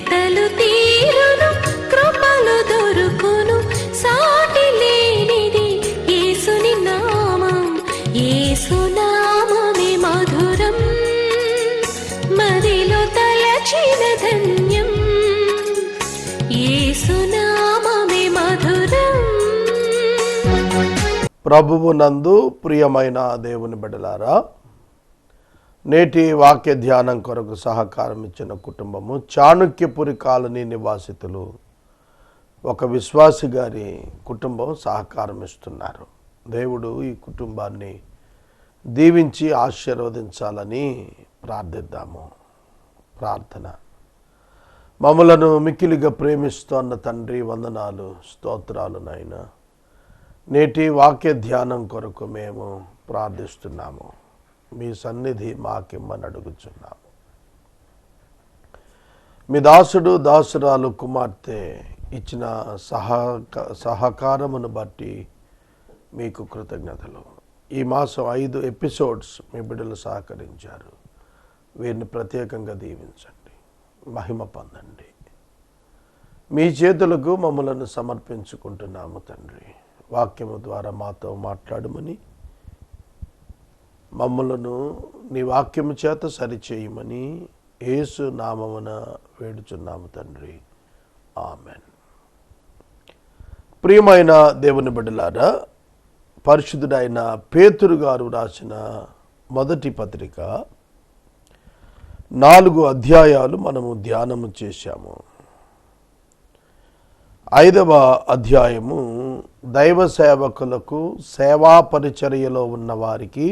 వెతలు తీరును కృపలు దొరుకును సాటి లేనిది యేసుని నామం యేసునామమే మధురం మదిలో తలచిన ధన్యం యేసునామమే మధురం. ప్రభువునందు ప్రియమైన దేవుని బిడ్డలారా, నేటి వాక్య ధ్యానం కొరకు సహకారం ఇచ్చిన కుటుంబము చాణుక్యపురి కాలనీ నివాసితులు ఒక విశ్వాసి గారి కుటుంబం సహకారం ఇస్తున్నారు. దేవుడు ఈ కుటుంబాన్ని దీవించి ఆశీర్వదించాలని ప్రార్థిద్దాము. ప్రార్థన. మమ్మలను మిక్కిలిగా ప్రేమిస్తోన్న తండ్రి, వందనాలు, స్తోత్రాలు నాయనా. నేటి వాక్య ధ్యానం కొరకు మేము ప్రార్థిస్తున్నాము. మీ సన్నిధి మాకిమ్మని అడుగుచున్నాము. మీ దాసుడు దాసురాలు కుమార్తె ఇచ్చిన సహకారమును బట్టి మీకు కృతజ్ఞతలు. ఈ మాసం 5 ఎపిసోడ్స్ మీ బిడ్డలు సహకరించారు. వీరిని ప్రత్యేకంగా దీవించండి, మహిమ పొందండి. మీ చేతులకు మమ్మలను సమర్పించుకుంటున్నాము తండ్రి. వాక్యము ద్వారా మాతో మాట్లాడమని, మమ్మలను నీ వాక్యము చేత సరిచేయమని యేసు నామమున వేడుచున్నాము తండ్రి. ఆమెన్. ప్రియమైన దేవుని బిడ్డలారా, పరిశుద్ధుడైన పేతురు గారు రాసిన మొదటి పత్రిక 4 అధ్యాయాలు మనము ధ్యానము చేశాము. 5వ అధ్యాయము దైవ సేవకులకు, సేవా పరిచర్యలో ఉన్న వారికి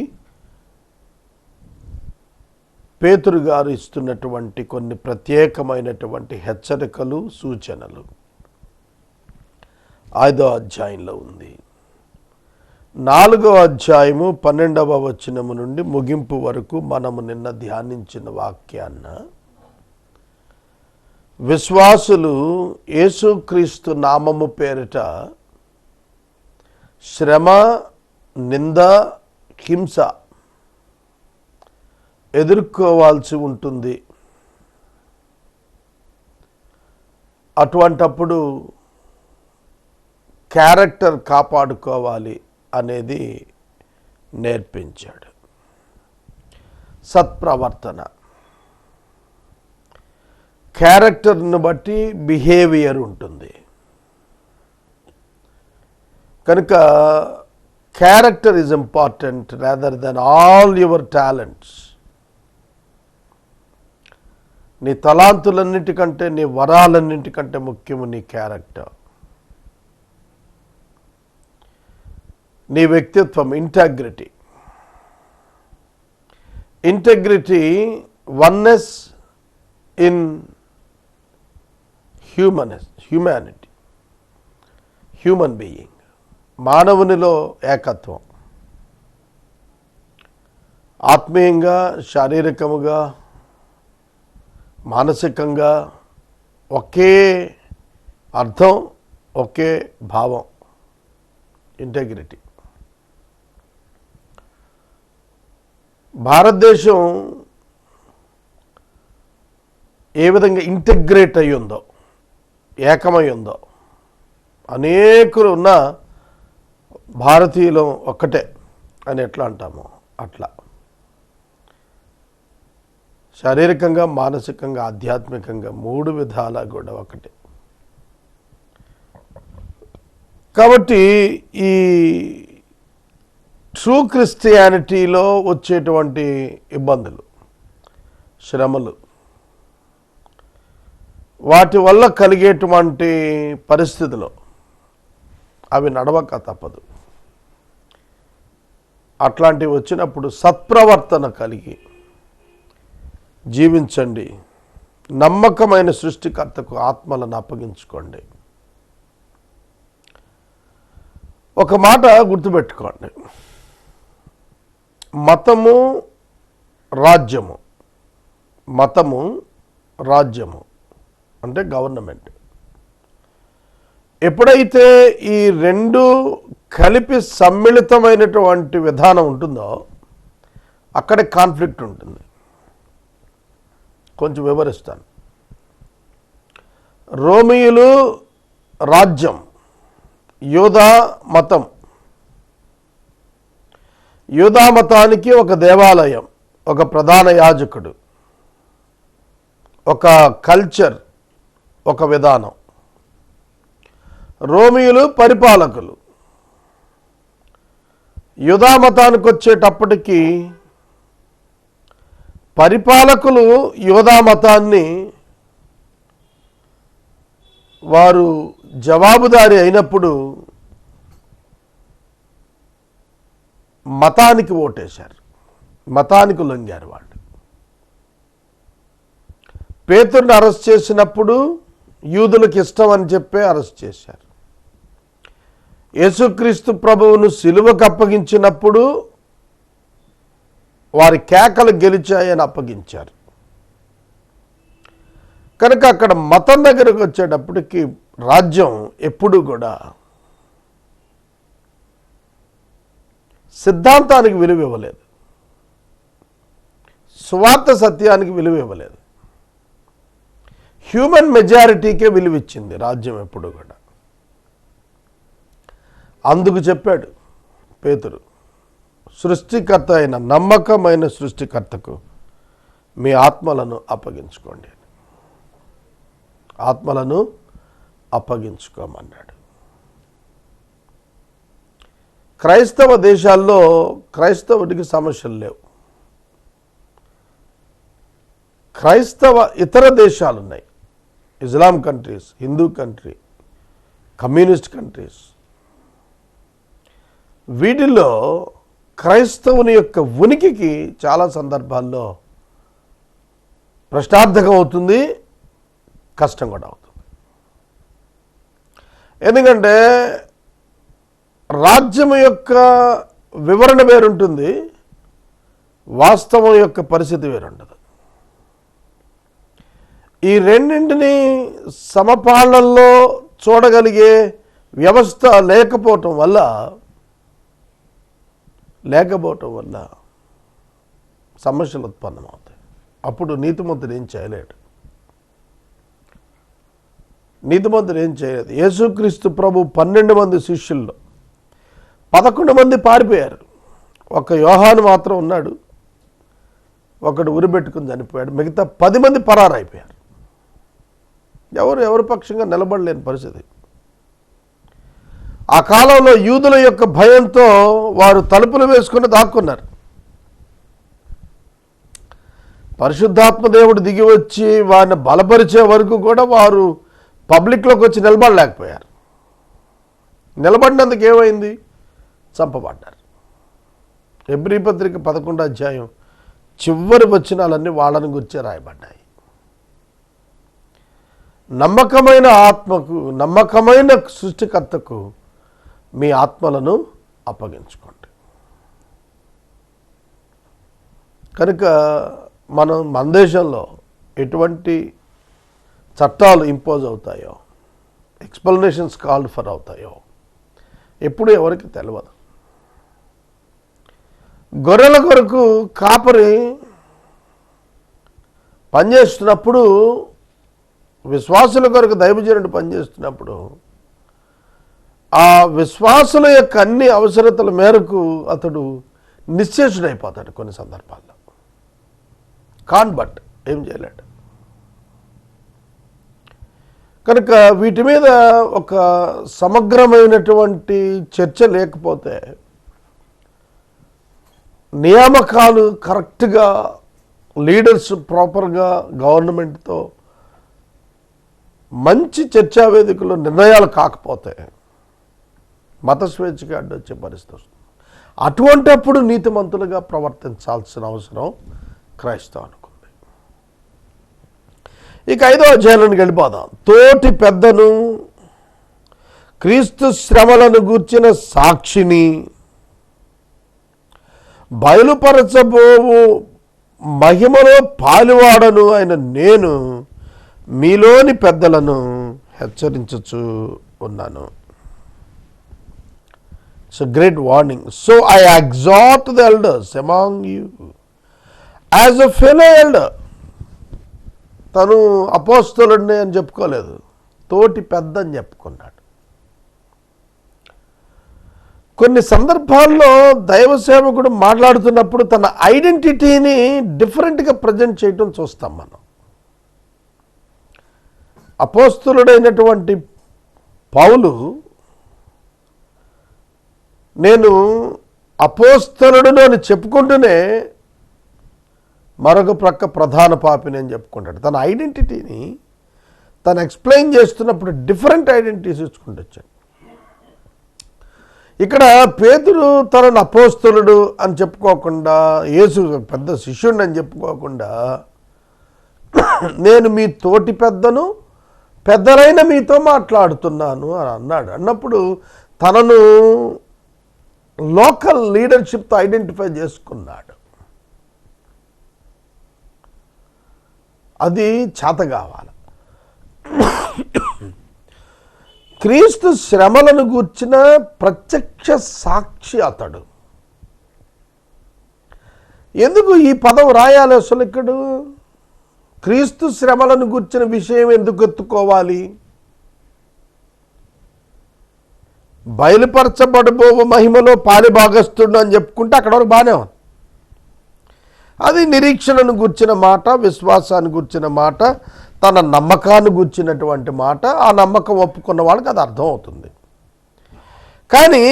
పేతురు గారు ఇస్తున్నటువంటి కొన్ని ప్రత్యేకమైనటువంటి హెచ్చరికలు, సూచనలు 5వ అధ్యాయంలో ఉంది. 4వ అధ్యాయము 12వ వచనము నుండి ముగింపు వరకు మనము నిన్న ధ్యానించిన వాక్యాన్న విశ్వాసులు యేసుక్రీస్తు నామము పేరిట శ్రమ, నింద, హింస ఎదుర్కోవాల్సి ఉంటుంది. అటువంటప్పుడు క్యారెక్టర్ కాపాడుకోవాలి అనేది నేర్పించాడు. సత్ప్రవర్తన, క్యారెక్టర్ను బట్టి బిహేవియర్ ఉంటుంది. కనుక character is important rather than all your talents. నీ తలాంతులన్నిటికంటే, నీ వరాలన్నిటికంటే ముఖ్యము నీ క్యారెక్టర్, నీ వ్యక్తిత్వం. Integrity, oneness in humanity, human being, మానవునిలో ఏకత్వం, ఆత్మీయంగా, శారీరకముగా, మానసికంగా ఒకే అర్థం, ఒకే భావం. ఇంటెగ్రిటీ. భారతదేశం ఏ విధంగా ఇంటెగ్రేట్ అయి ఉందో, ఏకమై ఉందో, అనేకులు ఉన్న భారతీయులు ఒక్కటే అని ఎట్లా అంటామో అట్లా శారీరకంగా, మానసికంగా, ఆధ్యాత్మికంగా 3 విధాలా కూడా ఒకటే. కాబట్టి ఈ ట్రూ క్రిస్టియానిటీలో వచ్చేటువంటి ఇబ్బందులు, శ్రమలు, వాటి వల్ల కలిగేటువంటి పరిస్థితులు అవి నడవక తప్పదు. అట్లాంటివి వచ్చినప్పుడు సత్ప్రవర్తన కలిగి జీవించండి. నమ్మకమైన సృష్టికర్తకు ఆత్మలను అప్పగించుకోండి. ఒక మాట గుర్తుపెట్టుకోండి, మతము రాజ్యము, మతము రాజ్యము అంటే గవర్నమెంట్. ఎప్పుడైతే ఈ 2 కలిపి సమ్మిళితమైనటువంటి విధానం ఉంటుందో అక్కడే కాన్ఫ్లిక్ట్ ఉంటుంది. కొంచెం వివరిస్తాను. రోమియులు రాజ్యం, యూదా మతం. యూదా మతానికి ఒక దేవాలయం, ఒక ప్రధాన యాజకుడు, ఒక కల్చర్, ఒక విధానం. రోమియులు పరిపాలకులు. యూదా మతానికి వచ్చేటప్పటికి పరిపాలకులు యూదా మతాన్ని వారు జవాబుదారీ అయినప్పుడు మతానికి ఓటేశారు, మతానికి లొంగారు వాళ్ళు. పేతురుని అరెస్ట్ చేసినప్పుడు యూదులకు ఇష్టం అని చెప్పి అరెస్ట్ చేశారు. యేసుక్రీస్తు ప్రభువును సిలువకు అప్పగించినప్పుడు వారి కేకలు గెలిచాయని అప్పగించారు. కనుక అక్కడ మతం దగ్గరకు వచ్చేటప్పటికి రాజ్యం ఎప్పుడు కూడా సిద్ధాంతానికి విలువ ఇవ్వలేదు, సువార్త సత్యానికి విలువ ఇవ్వలేదు, హ్యూమన్ మెజారిటీకే విలువ ఇచ్చింది రాజ్యం ఎప్పుడు కూడా. అందుకు చెప్పాడు పేతురు, సృష్టికర్త అయిన నమ్మకమైన సృష్టికర్తకు మీ ఆత్మలను అప్పగించుకోండి, ఆత్మలను అప్పగించుకోమన్నాడు. క్రైస్తవ దేశాల్లో క్రైస్తవుడికి సమస్యలు లేవు. క్రైస్తవ ఇతర దేశాలు ఉన్నాయి, Islam countries, Hindu country, communist countries. వీటిల్లో క్రైస్తవుని యొక్క ఉనికికి చాలా సందర్భాల్లో ప్రశ్నార్థకం అవుతుంది, కష్టం కూడా అవుతుంది. ఎందుకంటే రాజ్యం యొక్క వివరణ వేరుంటుంది, వాస్తవం యొక్క పరిస్థితి వేరుండదు. ఈ రెండింటిని సమపాలనలో చూడగలిగే వ్యవస్థ లేకపోవటం వల్ల సమస్యలు ఉత్పన్నమవుతాయి. అప్పుడు నీతిమంతుడు ఏం చేయలేడు. నీతిమంతుడు ఏం చేయలేదు. యేసుక్రీస్తు ప్రభు 12 మంది శిష్యుల్లో 11 మంది పారిపోయారు, ఒక యోహాను మాత్రం ఉన్నాడు, ఒకడు ఉరిపెట్టుకుని చనిపోయాడు, మిగతా 10 మంది పరారైపోయారు. ఎవరి పక్షంగా నిలబడలేని పరిస్థితి. ఆ కాలంలో యూదుల యొక్క భయంతో వారు తలుపులు వేసుకుని దాక్కున్నారు. పరిశుద్ధాత్మ దేవుడు దిగి వచ్చి వారిని బలపరిచే వరకు కూడా వారు పబ్లిక్లోకి వచ్చి నిలబడలేకపోయారు. నిలబడినందుకు ఏమైంది? చంపబడ్డారు. హెబ్రీ పత్రిక 11వ అధ్యాయం చివరి వచనాలన్నీ వాళ్ళని గురించే రాయబడ్డాయి. నమ్మకమైన ఆత్మకు, నమ్మకమైన సృష్టికర్తకు మీ ఆత్మలను అప్పగించుకోండి. కనుక మన దేశంలో ఎటువంటి చట్టాలు ఇంపోజ్ అవుతాయో, ఎక్స్ప్లనేషన్స్ కాల్డ్ ఫర్ అవుతాయో ఎప్పుడు ఎవరికి తెలియదు. గొర్రెల కొరకు కాపరి పనిచేస్తున్నప్పుడు, విశ్వాసుల కొరకు దైవజనుడు పనిచేస్తున్నప్పుడు ఆ విశ్వాసుల యొక్క అన్ని అవసరతల మేరకు అతడు నిశ్చేషుడైపోతాడు. కొన్ని సందర్భాల్లో బట్ ఏం చేయలేడు. కనుక వీటి మీద ఒక సమగ్రమైనటువంటి చర్చ లేకపోతే, నియామకాలు కరెక్ట్గా, లీడర్స్ ప్రాపర్గా గవర్నమెంట్తో మంచి చర్చా వేదికలో నిర్ణయాలు కాకపోతే మత స్వేచ్ఛగా అడ్డొచ్చే పరిస్థితి వస్తుంది. అటువంటప్పుడు నీతిమంతులుగా ప్రవర్తించాల్సిన అవసరం క్రైస్తవానికి ఉంది. ఇక 5వ అధ్యాయానికి వెళ్ళిపోదాం. తోటి పెద్దను, క్రీస్తు శ్రమలను గూర్చిన సాక్షిని, బయలుపరచబోవు మహిమలో పాలువాడను అయిన నేను మీలోని పెద్దలను హెచ్చరించుచు ఉన్నాను. It's a great warning. So I exhort the elders among you as a fellow elder. తను అపోస్తలుడిని అని చెప్పుకోలేదు, తోటి పెద్ద అని చెప్పుకున్నాడు. కొన్ని సందర్భాల్లో దైవ సేవకుడు మాట్లాడుతున్నప్పుడు తన ఐడెంటిటీని డిఫరెంట్గా ప్రజెంట్ చేయటం చూస్తాం మనం. అపోస్తలుడైనటువంటి పౌలు నేను అపోస్తలుడును అని చెప్పుకుంటూనే మరొక ప్రక్క ప్రధాన పాపిని అని చెప్పుకుంటాడు. తన ఐడెంటిటీని తను ఎక్స్ప్లెయిన్ చేస్తున్నప్పుడు డిఫరెంట్ ఐడెంటిటీస్ ఇచ్చుకుంటూ వచ్చాడు. ఇక్కడ పేతురు తనను అపోస్తలుడు అని చెప్పుకోకుండా, యేసు పెద్ద శిష్యుడిని అని చెప్పుకోకుండా, నేను మీ తోటి పెద్దను, పెద్దలైన మీతో మాట్లాడుతున్నాను అని అన్నాడు. అన్నప్పుడు తనను లోకల్ లీడర్షిప్తో ఐడెంటిఫై చేసుకున్నాడు. అది చేత కావాలి. క్రీస్తు శ్రమలను గూర్చిన ప్రత్యక్ష సాక్షి అతడు. ఎందుకు ఈ పదం రాయాలి అసలు? ఇక్కడ క్రీస్తు శ్రమలను గూర్చిన విషయం ఎందుకు ఎత్తుకోవాలి? బయలుపరచబడబోవు మహిమలో పాలిభాగస్తుడు అని చెప్పుకుంటే అక్కడ వరకు బాగానే ఉంది. అది నిరీక్షణను గూర్చిన మాట, విశ్వాసాన్ని గూర్చిన మాట, తన నమ్మకాన్ని గూర్చినటువంటి మాట. ఆ నమ్మకం ఒప్పుకున్న వాళ్ళకి అది అర్థం అవుతుంది. కానీ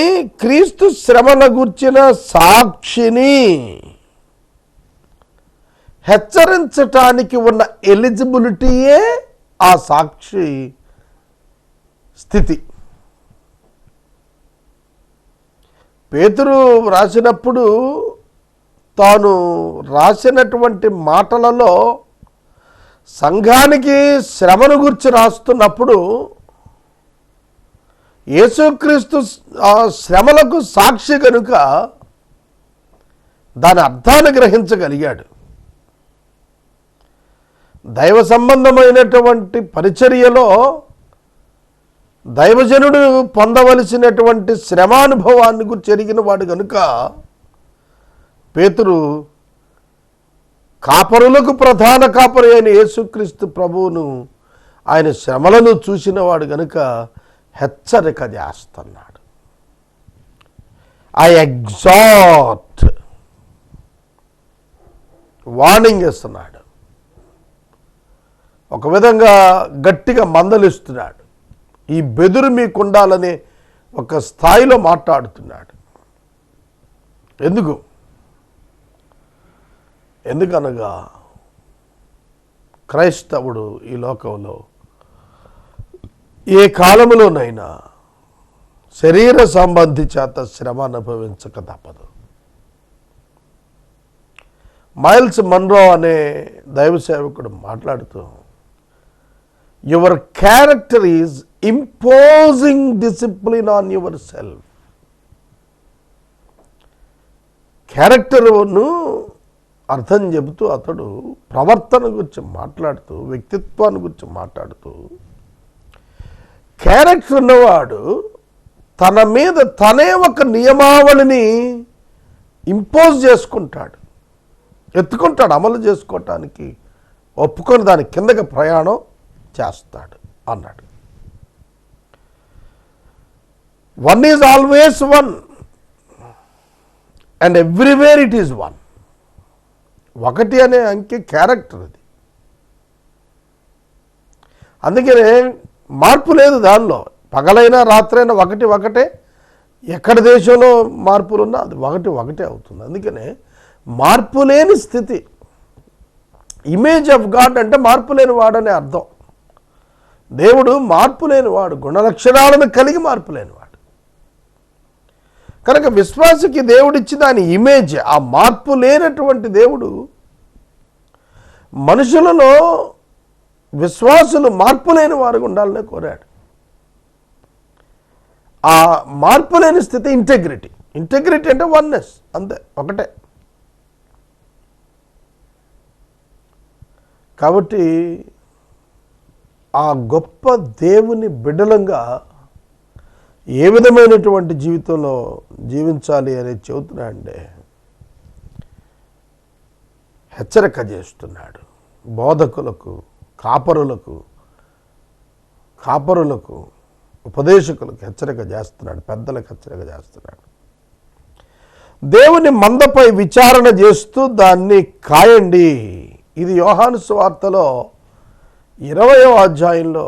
క్రీస్తు శ్రమల గూర్చిన సాక్షిని హెచ్చరించటానికి ఉన్న ఎలిజిబిలిటీయే ఆ సాక్షి స్థితి. పేతురు రాసినప్పుడు తాను రాసినటువంటి మాటలలో సంఘానికి శ్రమను గురించి రాస్తున్నప్పుడు యేసుక్రీస్తు శ్రమలకు సాక్షి కనుక దాని అర్థాన్ని గ్రహించగలిగాడు. దైవ సంబంధమైనటువంటి పరిచర్యలో దైవజనుడు పొందవలసినటువంటి శ్రమానుభవాన్ని గురించి ఎరిగిన వాడు కనుక పేతురు కాపరులకు ప్రధాన కాపరి అయిన యేసుక్రీస్తు ప్రభువును, ఆయన శ్రమలను చూసినవాడు కనుక హెచ్చరిక చేస్తున్నాడు. ఐ ఎగ్జార్ట్, వార్నింగ్ ఇస్తున్నాడు. ఒక విధంగా గట్టిగా మందలిస్తున్నాడు. ఈ బెదురు మీకుండాలనే ఒక స్థాయిలో మాట్లాడుతున్నాడు. ఎందుకనగా క్రైస్తవుడు ఈ లోకంలో ఏ కాలములోనైనా శరీర సంబంధి చేత శ్రమ అనుభవించక తప్పదు. మైల్స్ మన్రో అనే దైవ సేవకుడు మాట్లాడుతూ, your character is imposing discipline on your self. క్యారెక్టర్ను అర్థం చెబుతూ అతడు ప్రవర్తన గురించి మాట్లాడుతూ, వ్యక్తిత్వాన్ని గురించి మాట్లాడుతూ, క్యారెక్టర్ ఉన్నవాడు తన మీద తనే ఒక నియమావళిని ఇంపోజ్ చేసుకుంటాడు, ఎత్తుకుంటాడు, అమలు చేసుకోవటానికి ఒప్పుకొని దాని కిందకి ప్రయాణం చేస్తాడు అన్నాడు. One is always one and everywhere it is one. ఒకటి అనే అంకె క్యారెక్టర్ అది. అందుకనే మార్పు లేదు దానిలో. పగలైనా రాత్రైనా ఒకటే. ఎక్కడ దేశంలో మార్పులున్నా అది ఒకటే అవుతుంది. అందుకనే మార్పు లేని స్థితి. ఇమేజ్ ఆఫ్ గాడ్ అంటే మార్పు లేని వాడనే అర్థం. దేవుడు మార్పు లేనివాడు, గుణలక్షణాలను కలిగి మార్పు లేనివాడు. కనుక విశ్వాసకి దేవుడిచ్చి దాని ఇమేజ్, ఆ మార్పు లేనటువంటి దేవుడు మనుషులలో విశ్వాసులు మార్పు లేని వారు ఉండాలనే కోరాడు. ఆ మార్పు లేని స్థితి ఇంటెగ్రిటీ. ఇంటెగ్రిటీ అంటే వన్నెస్, అంతే, ఒకటే. కాబట్టి ఆ గొప్ప దేవుని బిడ్డలంగా ఏ విధమైనటువంటి జీవితంలో జీవించాలి అనేది చెబుతున్నాడంటే హెచ్చరిక చేస్తున్నాడు. బోధకులకు, కాపరులకు కాపరులకు, ఉపదేశకులకు హెచ్చరిక చేస్తున్నాడు, పెద్దలకు హెచ్చరిక చేస్తున్నాడు. దేవుని మందపై విచారణ చేస్తూ దాన్ని కాయండి. ఇది యోహాను సువార్తలో 20వ అధ్యాయంలో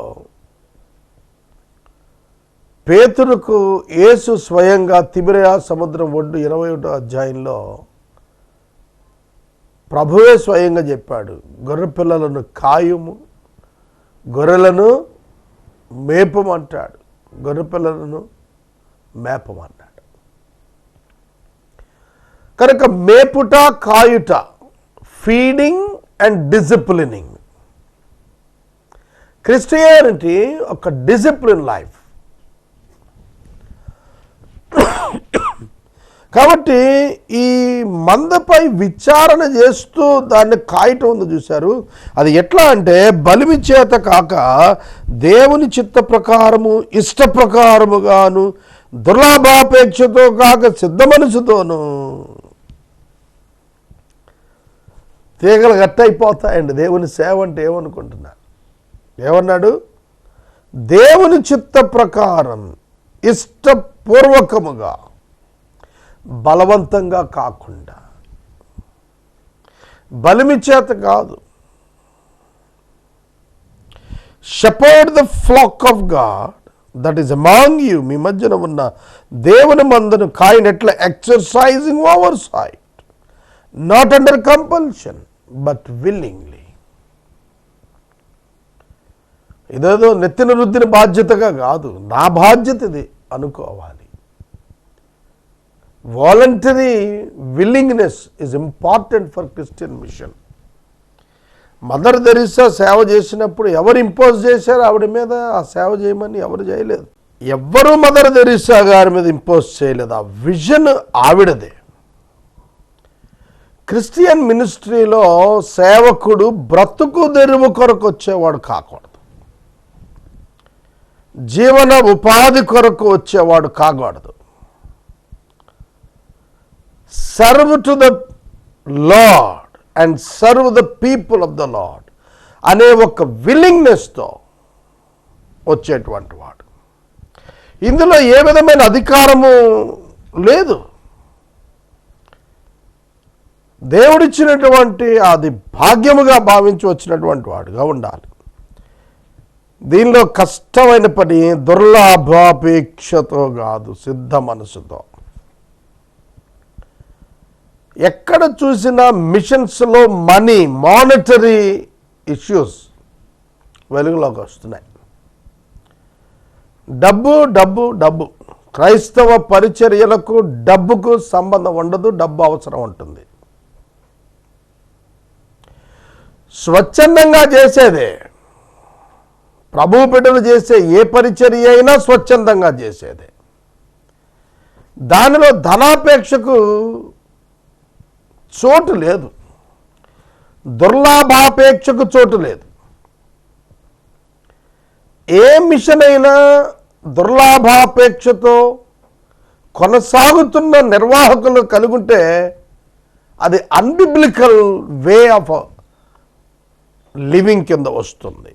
పేతురుకు యేసు స్వయంగా తిబిరియా సముద్రం ఒడ్డు 21వ అధ్యాయంలో ప్రభువే స్వయంగా చెప్పాడు, గొర్రె పిల్లలను కాయుము, గొర్రెలను మేపమంటాడు, గొర్రె పిల్లలను మేపమన్నాడు. కనుక మేపుట, కాయుట, ఫీడింగ్ అండ్ డిసిప్లినింగ్. క్రిస్టియానిటీ ఒక డిసిప్లిన్ లైఫ్. కాబట్టి ఈ మందపై విచారణ చేస్తూ దాన్ని కాయటం ఉంది చూశారు. అది ఎట్లా అంటే బలిమి చేత కాక దేవుని చిత్త ప్రకారము, ఇష్ట ప్రకారముగాను, దుర్లాభాపేక్షతో కాక సిద్ధ మనసుతోను. తీగలు గట్టయిపోతాయండి దేవుని సేవ అంటే. ఏమనుకుంటున్నారు? ఏమన్నాడు? దేవుని చిత్త ప్రకారం ఇష్టపూర్వకముగా, బలవంతంగా కాకుండా, బలిమి చేత కాదు. Shepherd the flock of God that is among you. మీ మధ్యన ఉన్న దేవుని మందను కాయనట్ల exercising oversight, not under compulsion but willingly. ఇదేదో నెత్తిన రుద్దిన బాధ్యతగా కాదు, నా బాధ్యత ఇది అనుకోవాలి. Voluntary willingness is important for Christian mission. Mother Teresa సేవ చేసినప్పుడు ఎవరు ఇంపోజ్ చేశారు ఆవిడ మీద ఆ సేవ చేయమని? ఎవరు చేయలేదు. ఎవ్వరూ మదర్ తెరీసా గారి మీద ఇంపోజ్ చేయలేదు. ఆ విజన్ ఆవిడదే. క్రిస్టియన్ మినిస్ట్రీలో సేవకుడు బ్రతుకు తెరువు కొరకు వచ్చేవాడు కాకూడదు, జీవన ఉపాధి కొరకు వచ్చేవాడు కాకూడదు. Serve to the lord and serve the people of the lord అనే ఒక విల్లింగ్నెస్తో వచ్చేటువంటి వాడు. ఇందులో ఏ విధమైన అధికారము లేదు. దేవుడిచ్చినటువంటి అది భాగ్యముగా భావించి వచ్చినటువంటి వాడుగా ఉండాలి. దీనిలో కష్టమైన పని దుర్లాభాపేక్షతో కాదు, సిద్ధ మనసుతో. ఎక్కడ చూసినా మిషన్స్లో మనీ, మానిటరీ ఇష్యూస్ వెలుగులోకి వస్తున్నాయి. డబ్బు డబ్బు డబ్బు. క్రైస్తవ పరిచర్యలకు డబ్బుకు సంబంధం ఉండదు, డబ్బు అవసరం ఉంటుంది. స్వచ్ఛందంగా చేసేదే. ప్రభు బిడ్డలు చేసే ఏ పరిచర్య అయినా స్వచ్ఛందంగా చేసేదే. దానిలో ధనాపేక్షకు చోటు లేదు, దుర్లాభాపేక్షకు చోటు లేదు. ఏ మిషన్ అయినా దుర్లాభాపేక్షతో కొనసాగుతున్న నిర్వాహకులు కలుగుంటే అది అన్బిబ్లికల్ వే ఆఫ్ లివింగ్ కింద వస్తుంది.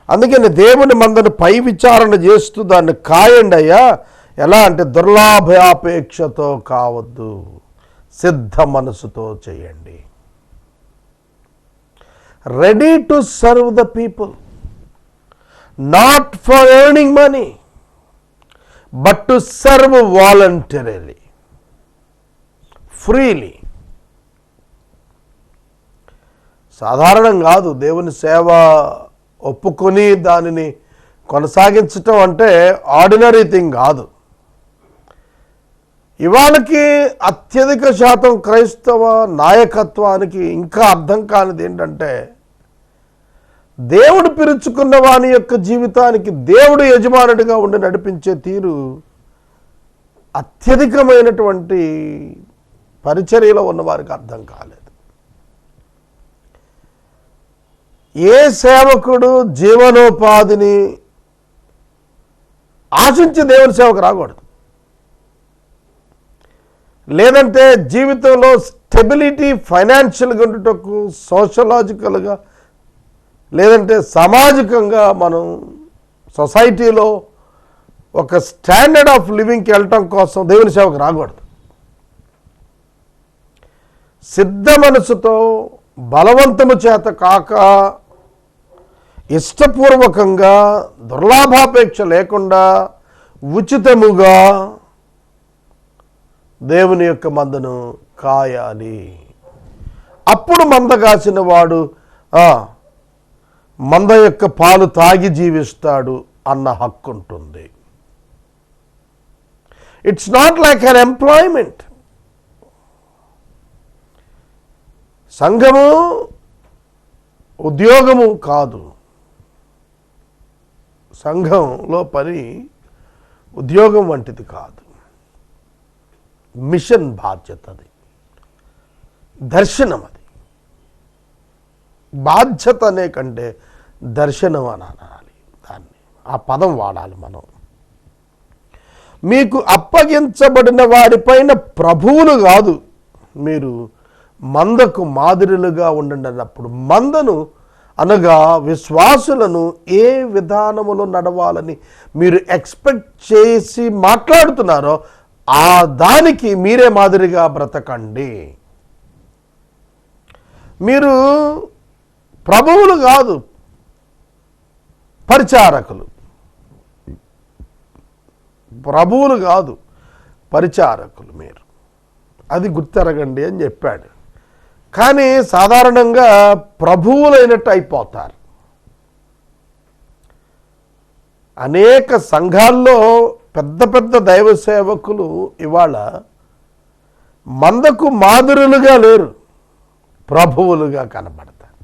అందుకని దేవుని మందను పై విచారణ చేస్తూ దాన్ని కాయండి అయ్యా. ఎలా అంటే దుర్లాభాపేక్షతో కావద్దు, సిద్ధ మనసుతో చేయండి. Ready to serve the people, not for earning money but to serve voluntarily, freely. సాధారణం కాదు. దేవుని సేవ ఒప్పుకొని దానిని కొనసాగించటం అంటే ఆర్డినరీ థింగ్ కాదు. ఇవాళకి అత్యధిక శాతం క్రైస్తవ నాయకత్వానికి ఇంకా అర్థం కానిది ఏంటంటే, దేవుడు పిలుచుకున్న వాని యొక్క జీవితానికి దేవుడు యజమానుడిగా ఉండి నడిపించే తీరు అత్యధికమైనటువంటి పరిచర్యలో ఉన్నవారికి అర్థం కాలేదు. ఏ సేవకుడు జీవనోపాధిని ఆశించి దేవుని సేవకు రాకూడదు. లేదంటే జీవితంలో స్టెబిలిటీ, ఫైనాన్షియల్గా ఉండటకు, సోషలాజికల్గా లేదంటే సామాజికంగా మనం సొసైటీలో ఒక స్టాండర్డ్ ఆఫ్ లివింగ్కి వెళ్ళటం కోసం దేవుని సేవకు రాకూడదు. సిద్ధ మనసుతో బలవంతము చేత కాక ఇష్టపూర్వకంగా దుర్లాభాపేక్ష లేకుండా ఉచితముగా దేవుని యొక్క మందను కాయాలి. అప్పుడు మంద కాసిన వాడు మంద యొక్క పాలు తాగి జీవిస్తాడు అన్న హక్కు ఉంటుంది. It's not like an employment. సంఘము ఉద్యోగము కాదు. సంఘంలో పని ఉద్యోగం వంటిది కాదు. మిషన్ బాధ్యత, అది దర్శనం. అది బాధ్యత అనే కంటే దర్శనం అని అనాలి. దాన్ని ఆ పదం వాడాలి మనం. మీకు అప్పగించబడిన వారిపైన ప్రభువులు కాదు, మీరు మందకు మాదిరిలుగా ఉండండి అన్నప్పుడు మందను అనగా విశ్వాసులను ఏ విధానములో నడవాలని మీరు ఎక్స్పెక్ట్ చేసి మాట్లాడుతున్నారో ఆ దానికి మీరే మాదిరిగా బ్రతకండి. మీరు ప్రభువులు కాదు, పరిచారకులు. ప్రభువులు కాదు, పరిచారకులు మీరు. అది గుర్తెరగండి అని చెప్పాడు. కానీ సాధారణంగా ప్రభువులైనట్టు అయిపోతారు. అనేక సంఘాల్లో పెద్ద పెద్ద దైవ సేవకులు ఇవాళ మందకు మాదిరులుగా లేరు, ప్రభువులుగా కనపడతారు.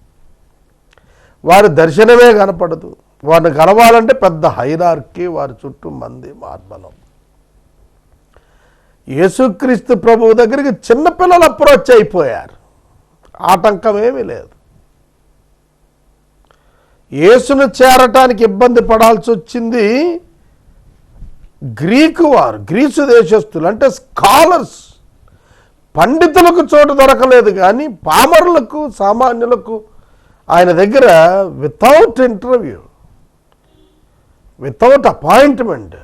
వారి దర్శనమే కనపడదు. వారిని కలవాలంటే పెద్ద హైరార్కీ, వారి చుట్టూ మంది మార్బలం. యేసుక్రీస్తు ప్రభువు దగ్గరికి చిన్నపిల్లలు అప్రోచ్ అయిపోయారు. ఆటంకమేమీ లేదు. యేసును చేరటానికి ఇబ్బంది పడాల్సి వచ్చింది గ్రీసు దేశస్తులు, అంటే స్కాలర్స్, పండితులకు చోటు దొరకలేదు. కానీ పామరులకు, సామాన్యులకు ఆయన దగ్గర వితౌట్ ఇంటర్వ్యూ, వితౌట్ అపాయింట్మెంట్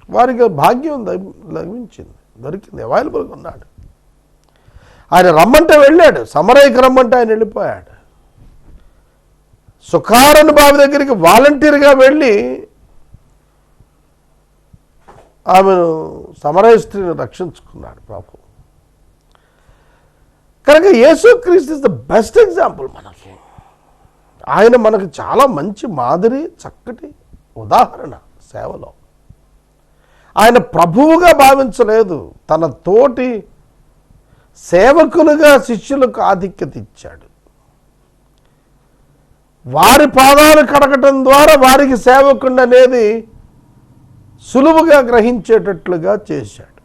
వారికి భాగ్యం లభించింది, దొరికింది, అవైలబుల్గా ఉన్నాడు. ఆయన రమ్మంటే వెళ్ళాడు, సమరయ్యకి రమ్మంటే ఆయన వెళ్ళిపోయాడు. సుఖారను బావి దగ్గరికి వాలంటీర్గా వెళ్ళి ఆమెను సమరయ స్త్రీని రక్షించుకున్నాడు ప్రభు. కనుక యేసుక్రీస్తు ఇస్ ద బెస్ట్ ఎగ్జాంపుల్ మనకి. ఆయన మనకు చాలా మంచి మాదిరి, చక్కటి ఉదాహరణ సేవలో. ఆయన ప్రభువుగా భావించలేదు, తన తోటి సేవకులుగా శిష్యులకు ఆధిక్యత ఇచ్చాడు. వారి పాదాలు కడగటం ద్వారా వారికి సేవకుడు అనేది సులువుగా గ్రహించేటట్లుగా చేశాడు.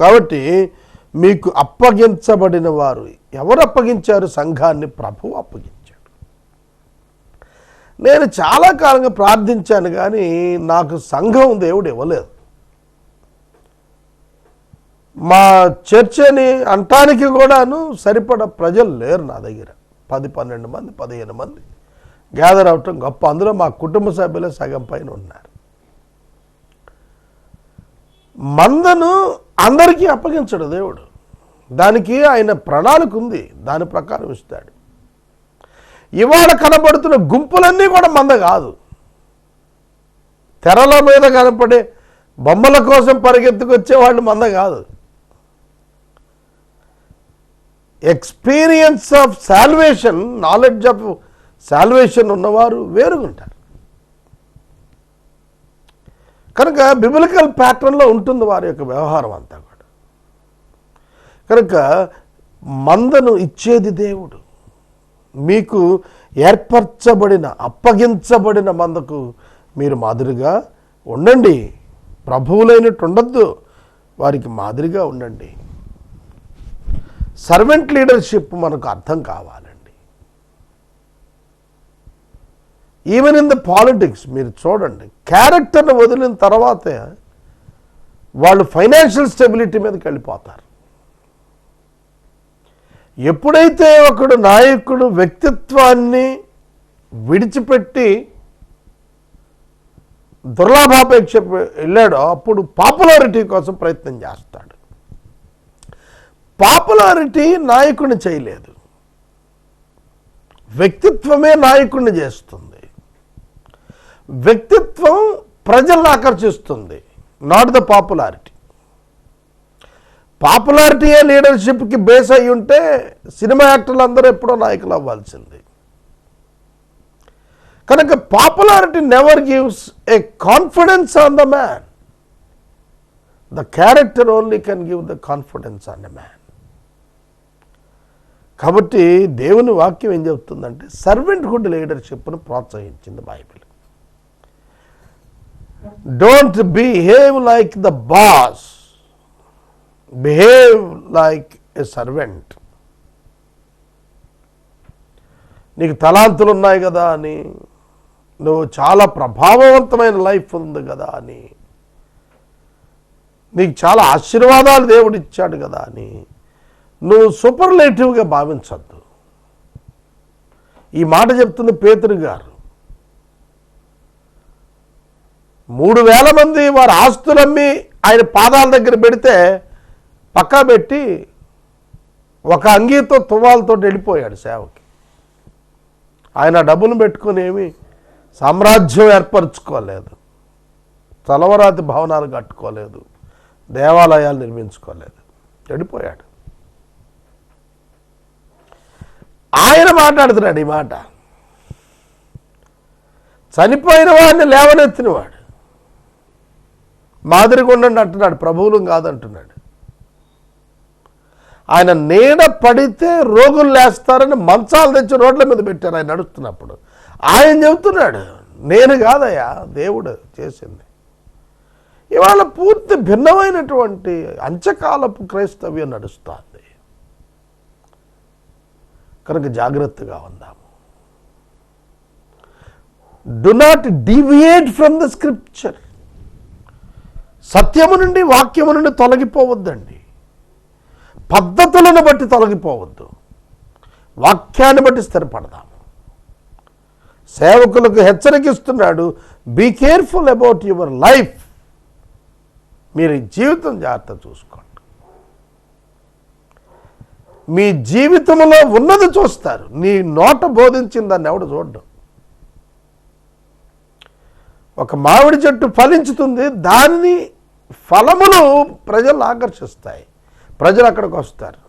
కాబట్టి మీకు అప్పగించబడిన వారు ఎవరు అప్పగించారు? సంఘాన్ని ప్రభువు అప్పగించాడు. నేను చాలా కాలంగా ప్రార్థించాను, కానీ నాకు సంఘం దేవుడు ఇవ్వలేదు. మా చర్చని అంటానికి కూడాను సరిపడ ప్రజలు లేరు నా దగ్గర. 10-12 మంది 15 మంది గ్యాదర్ అవటం గొప్ప. అందులో మా కుటుంబ సభ్యులే సగం పైన ఉన్నారు. మందను అందరికీ అప్పగించడు దేవుడు. దానికి ఆయన ప్రణాళిక ఉంది, దాని ప్రకారం ఇస్తాడు. ఇవాళ కనబడుతున్న గుంపులన్నీ కూడా మంద కాదు. తెరల మీద కనపడే బొమ్మల కోసం పరిగెత్తుకొచ్చే వాళ్ళు మంద కాదు. Experience of salvation, knowledge of salvation ఉన్నవారు వేరుగుంటారు. కనుక బిబిలికల్ ప్యాటర్న్లో ఉంటుంది వారి యొక్క వ్యవహారం అంతా కూడా. కనుక మందను ఇచ్చేది దేవుడు. మీకు ఏర్పరచబడిన, అప్పగించబడిన మందకు మీరు మాదిరిగా ఉండండి. ప్రభువులైనట్టు ఉండద్దు, వారికి మాదిరిగా ఉండండి. సర్వెంట్ లీడర్షిప్ మనకు అర్థం కావాలండి. ఈవెన్ ఇన్ ద పాలిటిక్స్ మీరు చూడండి, క్యారెక్టర్ని వదిలిన తర్వాతే వాళ్ళు ఫైనాన్షియల్ స్టెబిలిటీ మీదకి వెళ్ళిపోతారు. ఎప్పుడైతే ఒకడు నాయకుడు వ్యక్తిత్వాన్ని విడిచిపెట్టి దుర్లాభాపేక్ష వెళ్ళాడో అప్పుడు పాపులారిటీ కోసం ప్రయత్నం చేస్తాడు. పాపులారిటీ నాయకుడిని చేయలేదు, వ్యక్తిత్వమే నాయకుడిని చేస్తుంది. వ్యక్తిత్వం ప్రజలను ఆకర్షిస్తుంది, నాట్ ద పాపులారిటీ. పాపులారిటీయే లీడర్షిప్కి బేస్ అయి ఉంటే సినిమా యాక్టర్లు అందరూ ఎప్పుడో నాయకులు అవ్వాల్సింది. కనుక popularity never gives a confidence on the man. The character only can give the confidence on the man. కాబట్టి దేవుని వాక్యం ఏం చెప్తుందంటే సర్వెంట్హుడ్ లీడర్షిప్ను ప్రోత్సహించింది Bible. Don't behave like the boss, behave like a servant. నీకు తలాంతులు ఉన్నాయి కదా అని, నువ్వు చాలా ప్రభావవంతమైన లైఫ్ ఉంది కదా అని, నీకు చాలా ఆశీర్వాదాలు దేవుడు ఇచ్చాడు కదా అని నువ్వు సూపర్లేటివ్గా భావించద్దు. ఈ మాట చెప్తుంది పేతురు గారు. 3,000 మంది వారి ఆస్తులమ్మి ఆయన పాదాల దగ్గర పెడితే పక్కా పెట్టి ఒక అంగీతో తువ్వాలతో వెళ్ళిపోయాడు సేవకి. ఆయన డబ్బులు పెట్టుకుని ఏమి సామ్రాజ్యం ఏర్పరచుకోలేదు, తలవరాతి భవనాలు కట్టుకోలేదు, దేవాలయాలు నిర్మించుకోలేదు, వెళ్ళిపోయాడు. ఆయన మాట్లాడుతున్నాడు ఈ మాట. చనిపోయిన వాడిని లేవనెత్తినవాడు. మాదిరిగా ఉండండి అంటున్నాడు, ప్రభువులు కాదంటున్నాడు. ఆయన నీడ పడితే రోగులు లేస్తారని మంచాలు తెచ్చి రోడ్ల మీద పెట్టారు ఆయన నడుస్తున్నప్పుడు. ఆయన చెబుతున్నాడు, నేను కాదయ్యా దేవుడు చేసింది. ఇవాళ పూర్తి భిన్నమైనటువంటి అంత్యకాలపు క్రైస్తవ్యం నడుస్తుంది. కనుక జాగ్రత్తగా ఉందాము. Do not deviate from the scripture. సత్యము నుండి వాక్యము నుండి తొలగిపోవద్దండి. పద్ధతులను బట్టి తొలగిపోవద్దు, వాక్యాన్ని బట్టి స్థిరపడదాము. సేవకులకు హెచ్చరికిస్తున్నాడు, be careful about your life. మీరు జీవితం జాగ్రత్త చూసుకోండి. మీ జీవితంలో ఉన్నది చూస్తారు, నీ నోట బోధించింది దాన్ని ఎవడు చూడడం. ఒక మామిడి చెట్టు ఫలించుతుంది, దాని ఫలములు ప్రజలను ఆకర్షిస్తాయి, ప్రజలు అక్కడికి వస్తారు.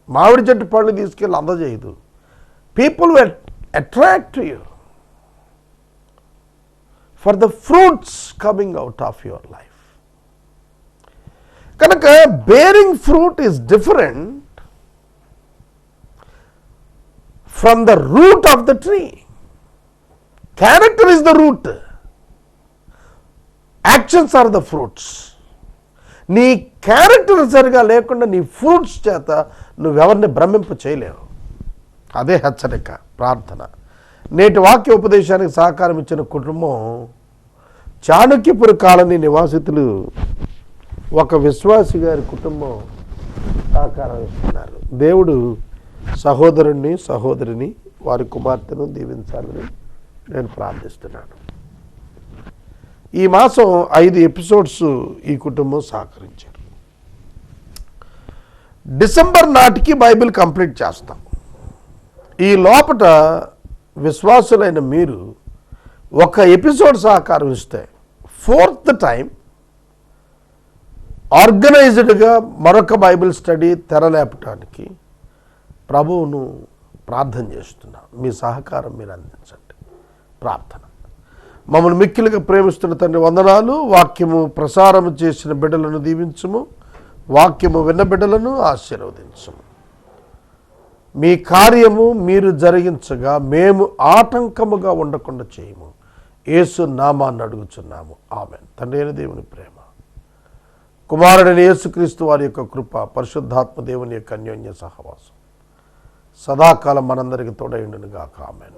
మామిడి చెట్టు పళ్ళు తీసుకెళ్ళి అందజేయదు. People will attract you for the fruits coming out of your life. కనుక bearing fruit is different from the root of the tree. Character is the root, actions are the fruits. నీ క్యారెక్టర్ సరిగా లేకుండా నీ fruits చేత నువ్వెవరిని భ్రమింప చేయలేవు. అదే హెచ్చరిక, ప్రార్థన. నేటి వాక్య ఉపదేశానికి సహకారం ఇచ్చిన కుటుంబం చాణక్యపుర కాలనీ నివాసితులు ఒక విశ్వాసి గారి కుటుంబం సహకారం ఇస్తున్నారు. దేవుడు సహోదరుణ్ణి సహోదరిని వారి కుమార్తెను దీవించాలని నేను ప్రార్థిస్తున్నాను. ఈ మాసం 5 ఎపిసోడ్స్ ఈ కుటుంబం సహకరించారు. డిసెంబర్ నాటికి బైబిల్ కంప్లీట్ చేస్తాం. ఈ లోపట విశ్వాసులైన మీరు ఒక ఎపిసోడ్ సహకారం ఇస్తే 4th టైం ఆర్గనైజ్డ్గా మరొక బైబిల్ స్టడీ తెరలేపటానికి ప్రభువును ప్రార్థన చేస్తున్నాం. మీ సహకారం మీరు అందించండి. ప్రార్థన. మమ్మల్ని మిక్కిలిగా ప్రేమిస్తున్న తండ్రి వందనాలు. వాక్యము ప్రసారము చేసిన బిడ్డలను దీవించుము, వాక్యము విన్న బిడ్డలను ఆశీర్వదించుము. మీ కార్యము మీరు జరిగించగా మేము ఆటంకముగా ఉండకుండా చేయము. యేసు నామాన్ని అడుగుచున్నాము, ఆమేన్. తండ్రి అయిన దేవుని ప్రేమ, కుమారుడైన యేసుక్రీస్తు వారి యొక్క కృప, పరిశుద్ధాత్మ దేవుని యొక్క అన్యోన్య సహవాసం సదాకాలం మనందరికీ తోడైండును గాక, ఆమేన్.